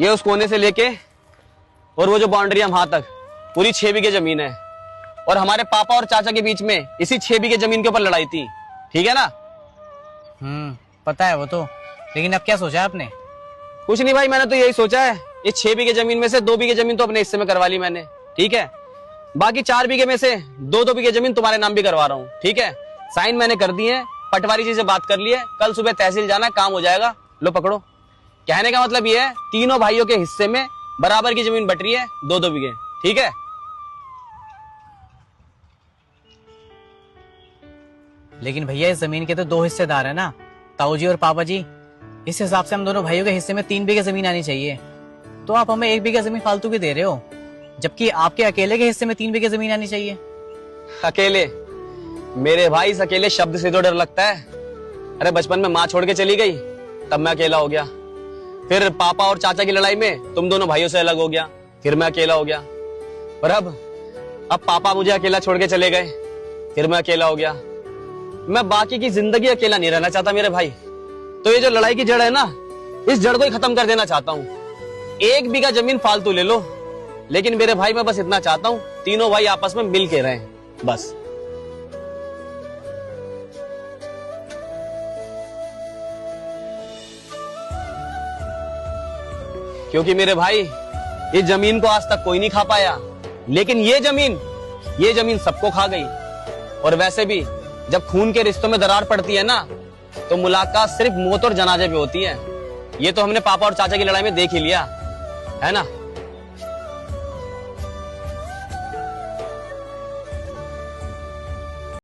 ये उस कोने से लेके और वो जो बाउंड्री है वहां तक पूरी 6 बीघे जमीन है। और हमारे पापा और चाचा के बीच में इसी 6 बीघे जमीन के ऊपर लड़ाई थी, ठीक है ना? पता है वो तो, लेकिन अब क्या सोचा है आपने? कुछ नहीं भाई, मैंने तो यही सोचा है, इस 6 बीघे जमीन में से 2 बीघे जमीन तो अपने हिस्से में करवा ली मैंने, ठीक है? बाकी 4 बीघे में से 2-2 बीघे जमीन तुम्हारे नाम भी करवा रहा हूँ, ठीक है? साइन मैंने कर दिए हैं, पटवारी जी से बात कर ली है, कल सुबह तहसील जाना, काम हो जाएगा। लो पकड़ो। कहने का मतलब ये है, तीनों भाइयों के हिस्से में बराबर की जमीन बट रही है, 2-2 बीघे, ठीक है? लेकिन भैया इस जमीन के तो 2 हिस्सेदार है ना, ताऊ जी और पापा जी। इस हिसाब से हम दोनों भाइयों के हिस्से में 3 बीघे जमीन आनी चाहिए। तो आप हमें 1 बीघा जमीन फालतू की दे रहे हो, जबकि आपके अकेले के हिस्से में 3 बीघे जमीन आनी चाहिए। अकेले? मेरे भाई, इस अकेले शब्द से तो डर लगता है। अरे बचपन में माँ छोड़ के चली गई, तब मैं अकेला हो गया। फिर पापा और चाचा की लड़ाई में तुम दोनों भाइयों से अलग हो गया, फिर मैं अकेला हो गया। और अब पापा मुझे अकेला छोड़ के चले गए, फिर मैं अकेला हो गया। मैं बाकी की जिंदगी अकेला नहीं रहना चाहता मेरे भाई। तो ये जो लड़ाई की जड़ है ना, इस जड़ को ही खत्म कर देना चाहता हूँ। 1 बीघा जमीन फालतू ले लो, लेकिन मेरे भाई मैं बस इतना चाहता हूँ, तीनों भाई आपस में मिल के रहें, बस। क्योंकि मेरे भाई, इस जमीन को आज तक कोई नहीं खा पाया, लेकिन ये जमीन सबको खा गई। और वैसे भी जब खून के रिश्तों में दरार पड़ती है ना, तो मुलाकात सिर्फ मौत और जनाजे पे होती है। ये तो हमने पापा और चाचा की लड़ाई में देख ही लिया है ना।